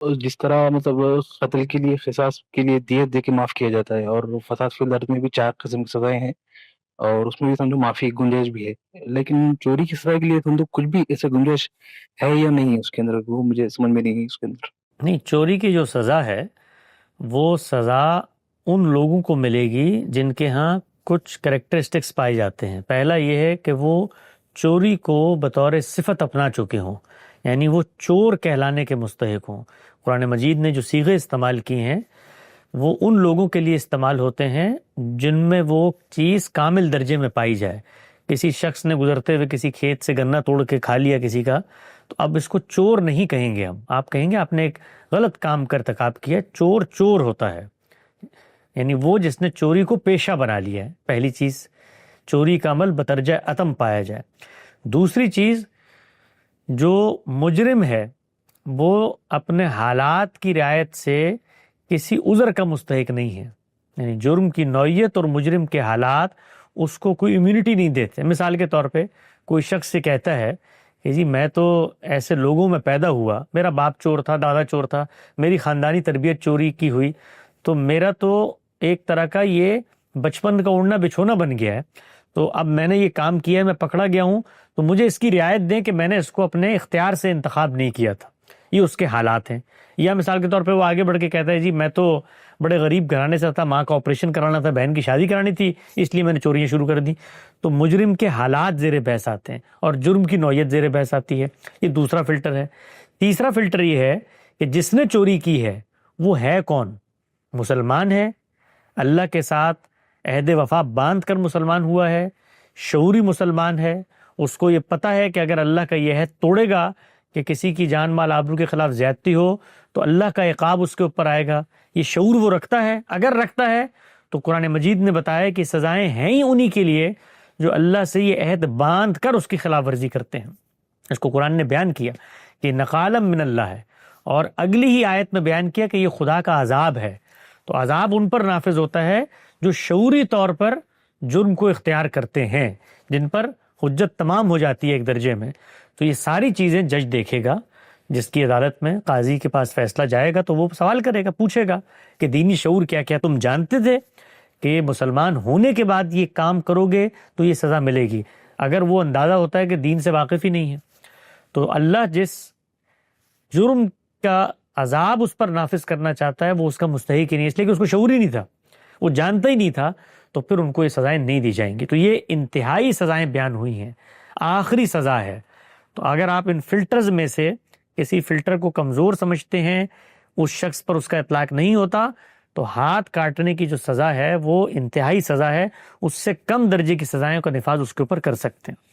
اور جس طرح مطلب قتل کے لیے قصاص کے لیے دیت دے کے معاف کیا جاتا ہے، اور فساد فی الارض میں بھی 4 قسم کی سزائیں ہیں، اور اس میں بھی سمجھو معافی کی گنجائش بھی ہے، لیکن چوری کی سزا کے لیے سمجھو کچھ بھی ایسے گنجائش ہے یا نہیں ہے اس کے اندر، وہ مجھے سمجھ میں نہیں ہے اس کے اندر۔ نہیں، چوری کی جو سزا ہے وہ سزا ان لوگوں کو ملے گی جن کے ہاں کچھ کریکٹرسٹکس پائے جاتے ہیں۔ پہلا یہ ہے کہ وہ چوری کو بطور صفت اپنا چکے ہوں، یعنی وہ چور کہلانے کے مستحق ہوں۔ قرآن مجید نے جو صیغے استعمال کی ہیں وہ ان لوگوں کے لیے استعمال ہوتے ہیں جن میں وہ چیز کامل درجے میں پائی جائے۔ کسی شخص نے گزرتے ہوئے کسی کھیت سے گنا توڑ کے کھا لیا کسی کا، تو اب اس کو چور نہیں کہیں گے ہم، آپ کہیں گے آپ نے ایک غلط کام کا ارتکاب کیا۔ چور چور ہوتا ہے، یعنی وہ جس نے چوری کو پیشہ بنا لیا ہے۔ پہلی چیز، چوری کا عمل بترجہ اتم پایا جائے۔ دوسری چیز، جو مجرم ہے وہ اپنے حالات کی رعایت سے کسی عذر کا مستحق نہیں ہے، یعنی جرم کی نوعیت اور مجرم کے حالات اس کو کوئی امیونٹی نہیں دیتے۔ مثال کے طور پہ کوئی شخص سے کہتا ہے کہ جی میں تو ایسے لوگوں میں پیدا ہوا، میرا باپ چور تھا، دادا چور تھا، میری خاندانی تربیت چوری کی ہوئی، تو میرا تو ایک طرح کا یہ بچپن کا اڑنا بچھونا بن گیا ہے، تو اب میں نے یہ کام کیا ہے، میں پکڑا گیا ہوں، تو مجھے اس کی رعایت دیں کہ میں نے اس کو اپنے اختیار سے انتخاب نہیں کیا تھا۔ یہ اس کے حالات ہیں۔ یا مثال کے طور پہ وہ آگے بڑھ کے کہتا ہے جی میں تو بڑے غریب گھرانے سے تھا، ماں کا آپریشن کرانا تھا، بہن کی شادی کرانی تھی، اس لیے میں نے چوریاں شروع کر دی۔ تو مجرم کے حالات زیر بحث آتے ہیں اور جرم کی نوعیت زیر بحث آتی ہے۔ یہ دوسرا فلٹر ہے۔ تیسرا فلٹر یہ ہے کہ جس نے چوری کی ہے وہ ہے کون؟ مسلمان ہے، اللہ کے ساتھ عہد وفا باندھ کر مسلمان ہوا ہے، شعوری مسلمان ہے، اس کو یہ پتا ہے کہ اگر اللہ کا یہ عہد توڑے گا کہ کسی کی جان مال آبرو کے خلاف زیادتی ہو تو اللہ کا عقاب اس کے اوپر آئے گا، یہ شعور وہ رکھتا ہے۔ اگر رکھتا ہے تو قرآن مجید نے بتایا کہ سزائیں ہیں ہی انہی کے لیے جو اللہ سے یہ عہد باندھ کر اس کی خلاف ورزی کرتے ہیں۔ اس کو قرآن نے بیان کیا کہ نقالم من اللہ ہے، اور اگلی ہی آیت میں بیان کیا کہ یہ خدا کا عذاب ہے۔ تو عذاب ان پر نافذ ہوتا ہے جو شعوری طور پر جرم کو اختیار کرتے ہیں، جن پر حجت تمام ہو جاتی ہے ایک درجے میں۔ تو یہ ساری چیزیں جج دیکھے گا، جس کی عدالت میں قاضی کے پاس فیصلہ جائے گا تو وہ سوال کرے گا، پوچھے گا کہ دینی شعور کیا کیا تم جانتے تھے کہ مسلمان ہونے کے بعد یہ کام کرو گے تو یہ سزا ملے گی؟ اگر وہ اندازہ ہوتا ہے کہ دین سے واقف ہی نہیں ہے، تو اللہ جس جرم کا عذاب اس پر نافذ کرنا چاہتا ہے وہ اس کا مستحق ہی نہیں، اس لیے کہ اس کو شعور ہی نہیں تھا، وہ جانتا ہی نہیں تھا، تو پھر ان کو یہ سزائیں نہیں دی جائیں گی۔ تو یہ انتہائی سزائیں بیان ہوئی ہیں، آخری سزا ہے۔ تو اگر آپ ان فلٹرز میں سے کسی فلٹر کو کمزور سمجھتے ہیں، اس شخص پر اس کا اطلاق نہیں ہوتا، تو ہاتھ کاٹنے کی جو سزا ہے وہ انتہائی سزا ہے، اس سے کم درجے کی سزائیں کا نفاذ اس کے اوپر کر سکتے ہیں۔